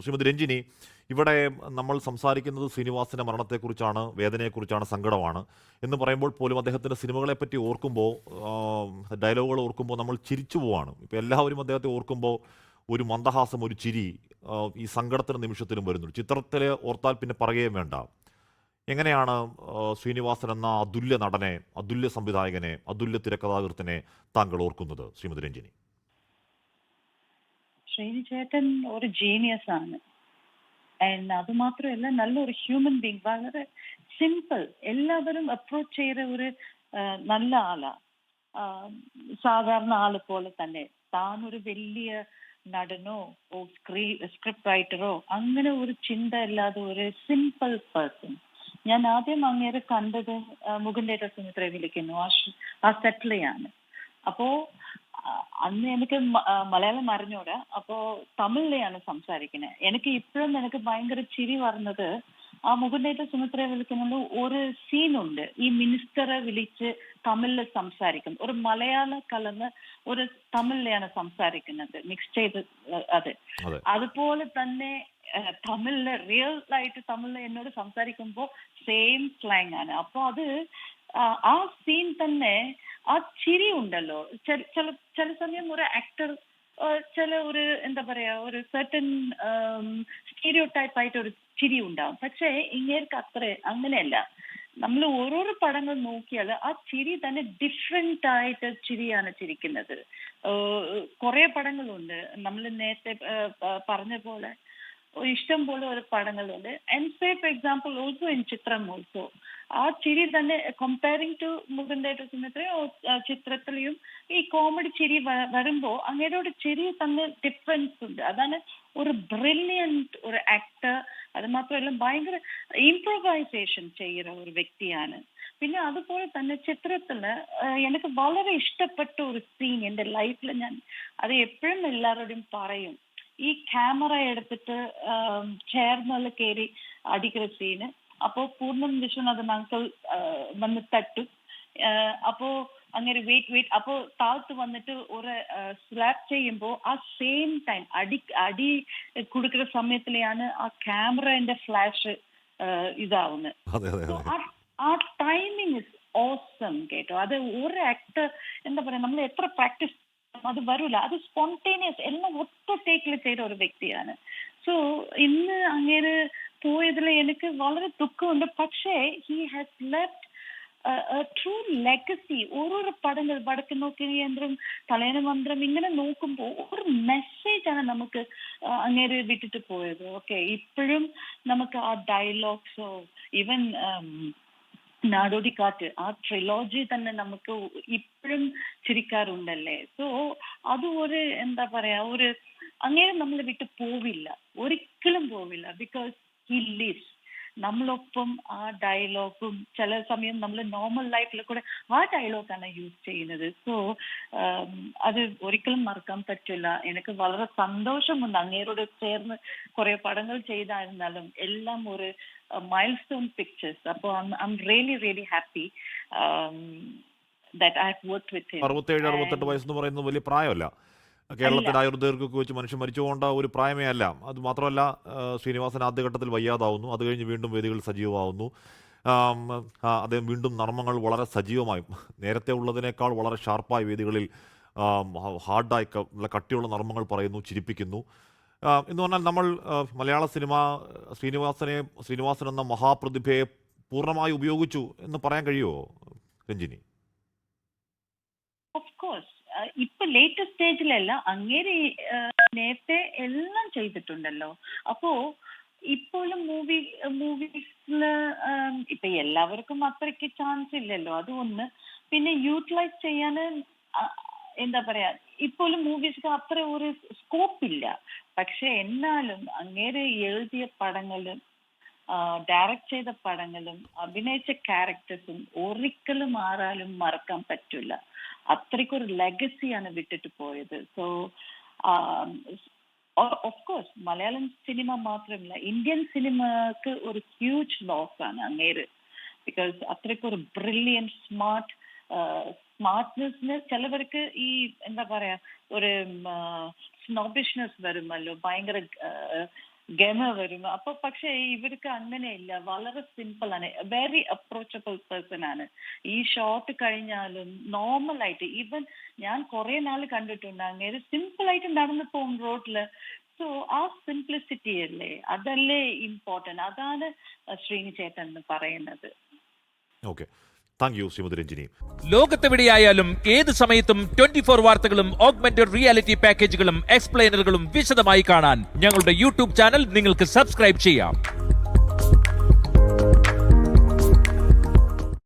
ശ്രീമതി രഞ്ജിനി, ഇവിടെ നമ്മൾ സംസാരിക്കുന്നത് ശ്രീനിവാസന്റെ മരണത്തെക്കുറിച്ചാണ്, വേദനയെക്കുറിച്ചാണ്, സങ്കടമാണ് എന്ന് പറയുമ്പോൾ പോലും അദ്ദേഹത്തിന്റെ സിനിമകളെപ്പറ്റി ഓർക്കുമ്പോൾ, ഡയലോഗുകൾ ഓർക്കുമ്പോൾ നമ്മൾ ചിരിച്ചു പോവാണ്. ഇപ്പോൾ എല്ലാവരും അദ്ദേഹത്തെ ഓർക്കുമ്പോൾ ഒരു മന്ദഹാസം, ഒരു ചിരി ഈ സങ്കടത്തിന് നിമിഷത്തിലും വരുന്നുണ്ട്. ചിത്രത്തിൽ ഓർത്താൽ പിന്നെ പറയുകയും വേണ്ട. എങ്ങനെയാണ് ശ്രീനിവാസൻ എന്ന അതുല്യ നടനെ, അതുല്യ സംവിധായകനെ, അതുല്യ തിരക്കഥാകൃത്തിനെ താങ്കൾ ഓർക്കുന്നത് ശ്രീമതി രഞ്ജിനി? ശ്രീനി ചേട്ടൻ ഒരു ജീനിയസ് ആണ്. അത് മാത്രമല്ല നല്ലൊരു ഹ്യൂമൻ ബീങ്, വളരെ സിമ്പിൾ, എല്ലാവരും അപ്രോച്ച് ചെയ്ത ഒരു നല്ല ആളാ. ആ, സാധാരണ ആള് പോലെ തന്നെ. താൻ ഒരു വലിയ നടനോ സ്ക്രിപ്റ്റ് റൈറ്ററോ അങ്ങനെ ഒരു ചിന്ത ഇല്ലാതെ ഒരു സിമ്പിൾ പേഴ്സൺ. ഞാൻ ആദ്യം അങ്ങേരെ കണ്ടത് മുകുന്ദേട്ട സുമിത്ര വിളിക്കുന്നു ആ സെറ്റിലെയാണ്. അപ്പോ അന്ന് എനിക്ക് മലയാളം അറിഞ്ഞൂടാ. അപ്പോ തമിഴിലെയാണ് സംസാരിക്കുന്നത്. എനിക്ക് ഭയങ്കര ചിരി പറഞ്ഞത് ആ മുകുന്ദേട്ട സുമിത്രയെ വിളിക്കുന്നത് ഒരു സീനുണ്ട്. ഈ മിനിസ്റ്ററെ വിളിച്ച് തമിഴില് സംസാരിക്കും. ഒരു മലയാള കലർന്ന് ഒരു തമിഴിലെയാണ് സംസാരിക്കുന്നത്, മിക്സ് ചെയ്ത്. അത് അതെ. അതുപോലെ തന്നെ തമിഴില് റിയൽ ആയിട്ട് തമിഴില് എന്നോട് സംസാരിക്കുമ്പോൾ സെയിം സ്ലാങ് ആണ്. അപ്പൊ അത് ആ സീൻ തന്നെ ആ ചിരി ഉണ്ടല്ലോ. ചില സമയം ഒരു ആക്ടർ ചില ഒരു എന്താ പറയാ ഒരു സെർട്ടൻ സ്റ്റീരിയോ ടൈപ്പ് ആയിട്ട് ഒരു ചിരി ഉണ്ടാവും. പക്ഷേ ഇങ്ങേർക്ക് അങ്ങനെയല്ല. നമ്മൾ ഓരോരോ പടങ്ങൾ നോക്കിയാൽ ആ ചിരി തന്നെ ഡിഫറെന്റ് ആയിട്ട് ചിരിയാണ് ചിരിക്കുന്നത്. കുറെ പടങ്ങളുണ്ട്. നമ്മൾ നേരത്തെ പറഞ്ഞ പോലെ ഇഷ്ടം പോലെ ഒരു പടങ്ങളുണ്ട്. And say for example also in ചിത്രം ഓൾസോ ആ ചിരി തന്നെ കമ്പയറിംഗ് ടു മുകുന്ദേട്ട സുമിത്രയോ ചിത്രത്തിലെയും ഈ കോമഡി ചിരി വരുമ്പോ അങ്ങേരോട് ചിരി തന്നെ ഡിഫറൻസ് ഉണ്ട്. അതാണ് ഒരു ബ്രില്യൻറ്റ് ഒരു ആക്ടർ. അത് മാത്രമല്ല ഭയങ്കര ഇംപ്രൂവൈസേഷൻ ചെയ്യുന്ന ഒരു വ്യക്തിയാണ്. പിന്നെ അതുപോലെ തന്നെ ചിത്രത്തില് എനിക്ക് വളരെ ഇഷ്ടപ്പെട്ട ഒരു സീൻ എന്റെ ലൈഫിൽ, ഞാൻ അത് എപ്പോഴും എല്ലാവരോടും പറയും. ഈ ക്യാമറ എടുത്തിട്ട് ചേർന്നുള്ള കയറി അടിക്കുന്ന സീന്. അപ്പോ പൂർണ്ണം വിശ്വനാഥൻ അങ്കിൾ വന്ന് തട്ടും. അപ്പോ അങ്ങനെ വെയിറ്റ് അപ്പോ താഴ്ത്ത് വന്നിട്ട് ഒരു സ്ലാപ്പ് ചെയ്യുമ്പോ ആ സെയിം ടൈം അടി കൊടുക്കുന്ന സമയത്തിലെയാണ് ആ ക്യാമറന്റെ ഫ്ലാഷ് ഇതാവുന്നത്. അതെ, അതെ, സോ അതെ. ആ ടൈമിങ് ഇസ് ഓസം കേട്ടോ. അത് ഒരു ആക്ടർ എന്താ പറയാ, നമ്മൾ എത്ര പ്രാക്ടീസ് അത് വരൂല. അത് സ്പോണ്ടേനിയസ്, എല്ലാം ഒറ്റ ടേക്കിൽ ചെയ്ത ഒരു വ്യക്തിയാണ്. സോ ഇന്ന് അങ്ങേര് പോയതിൽ എനിക്ക് വളരെ ദുഃഖമുണ്ട്. പക്ഷേ he has left true legacy. ഓരോരോ പടങ്ങൾ വടക്ക് നോക്കി യന്ത്രം, തലേന മന്ത്രം, ഇങ്ങനെ നോക്കുമ്പോൾ ഒരു മെസ്സേജ് ആണ് നമുക്ക് അങ്ങേര് വിട്ടിട്ട് പോയത്. ഓക്കെ, ഇപ്പോഴും നമുക്ക് ആ ഡയലോഗ്സോ ഈവൻ നാടോടിക്കാറ്റ് ആ ട്രിലോജി തന്നെ നമുക്ക് ഇപ്പോഴും ചിരിക്കാറുണ്ടല്ലേ. സോ അത് ഒരു എന്താ പറയാ ഒരു അങ്ങനെ നമ്മൾ വിട്ട് പോവില്ല, ഒരിക്കലും പോവില്ല. ബിക്കോസ് ഹി ലിവ്സ് നമ്മളൊപ്പം. ആ ഡയലോഗും ചില സമയം നമ്മൾ നോർമൽ ലൈഫിൽ കൂടെ ആ ഡയലോഗാണ് യൂസ് ചെയ്യുന്നത്. സോ അത് ഒരിക്കലും മറക്കാൻ പറ്റില്ല. എനിക്ക് വളരെ സന്തോഷമുണ്ട് അങ്ങേരോട് ചേർന്ന് കുറെ പടങ്ങൾ ചെയ്തായിരുന്നാലും എല്ലാം ഒരു milestone pictures. അപ്പോൾ I'm really really happy that I've worked with him. 67, 68 And വയസ്സെന്ന് പറയുന്നത് വലിയ പ്രായമല്ല. അല്ല, കേരളത്തിൽ ആയുർദൈർഘ്യമൊക്കെ വെച്ച് മനുഷ്യൻ മരിച്ചുപോകേണ്ട ഒരു പ്രായമേ അല്ല. അത് മാത്രമല്ല, ശ്രീനിവാസൻ ആദ്യഘട്ടത്തിൽ വയ്യാതാവുന്നു. അത് കഴിഞ്ഞ് വീണ്ടും വേദികൾ സജീവമാവുന്നു. ആം, അദ്ദേഹം വീണ്ടും നർമ്മങ്ങൾ വളരെ സജീവമായി, നേരത്തെ ഉള്ളതിനേക്കാൾ വളരെ ഷാർപ്പായി വേദികളിൽ ഹാർഡായി നല്ല കട്ടിയുള്ള നർമ്മങ്ങൾ പറയുന്നു, ചിരിപ്പിക്കുന്നു. എന്ന് പറഞ്ഞാൽ നമ്മൾ മലയാള സിനിമ ശ്രീനിവാസൻ എന്ന മഹാപ്രതിഭയെ പൂർണ്ണമായി ഉപയോഗിച്ചു എന്ന് പറയാൻ കഴിയുമോ രഞ്ജിനി? ഓഫ് കോഴ്സ് ഇപ്പൊ ലേറ്റസ്റ്റ് സ്റ്റേജിലല്ല, അങ്ങേര് നേരത്തെ എല്ലാം ചെയ്തിട്ടുണ്ടല്ലോ. അപ്പോ ഇപ്പോഴും മൂവീസില് ഇപ്പൊ എല്ലാവർക്കും അത്രയ്ക്ക് ചാൻസ് ഇല്ലല്ലോ, അത് ഒന്ന്. പിന്നെ യൂട്ടിലൈസ് ചെയ്യാൻ എന്താ പറയാ, ഇപ്പോഴും മൂവീസിന് അത്ര ഒരു സ്കോപ്പ് ഇല്ല. പക്ഷെ എന്നാലും അങ്ങേര് എഴുതിയ പടങ്ങളും ഡയറക്ട് ചെയ്ത പടങ്ങളും അഭിനയിച്ച ക്യാരക്ടേഴ്സും ഒരിക്കലും ആരാലും മറക്കാൻ പറ്റില്ല. അത്രയ്ക്കൊരു ലെഗസിയാണ് വിട്ടിട്ട് പോയത്. So of course Malayalam cinema മാത്രമല്ല, ഇന്ത്യൻ സിനിമക്ക് ഒരു ഹ്യൂജ് ലോസ് ആണ് അങ്ങേര്. ബിക്കോസ് അത്രയ്ക്കൊരു ബ്രില്യൻ സ്മാർട്ട്നെസ്സിന് ചിലവർക്ക് ഈ എന്താ പറയാ ഒരു സ്നോബിഷ്നെസ് വരുമല്ലോ, ഭയങ്കര ഗമ വരും. അപ്പൊ പക്ഷെ ഇവർക്ക് അങ്ങനെയില്ല, വളരെ സിമ്പിൾ ആണ്, വെരി അപ്രോച്ചബിൾ പേഴ്സൺ ആണ്. ഈ ഷോർട്ട് കഴിഞ്ഞാലും നോർമൽ ആയിട്ട്, ഈവൻ ഞാൻ കുറെ നാൾ കണ്ടിട്ടുണ്ട് അങ്ങനെ സിമ്പിൾ ആയിട്ട് നടന്നു പോകും റോഡില്. സോ ആ സിംപ്ലിസിറ്റി അല്ലേ, അതല്ലേ ഇമ്പോർട്ടന്റ്, അതാണ് ശ്രീനി ചേട്ടൻ എന്ന് പറയുന്നത്. Okay, thank you Shrimati Ranjini. ലോകത്തെവിടെയായാലും ഏത് സമയത്തും 24 വാർത്തകളും ഓഗ്മെന്റഡ് റിയാലിറ്റി പാക്കേജുകളും എക്സ്പ്ലെയിനറുകളും വിശദമായി കാണാൻ ഞങ്ങളുടെ യൂട്യൂബ് ചാനൽ നിങ്ങൾക്ക് സബ്സ്ക്രൈബ് ചെയ്യാം.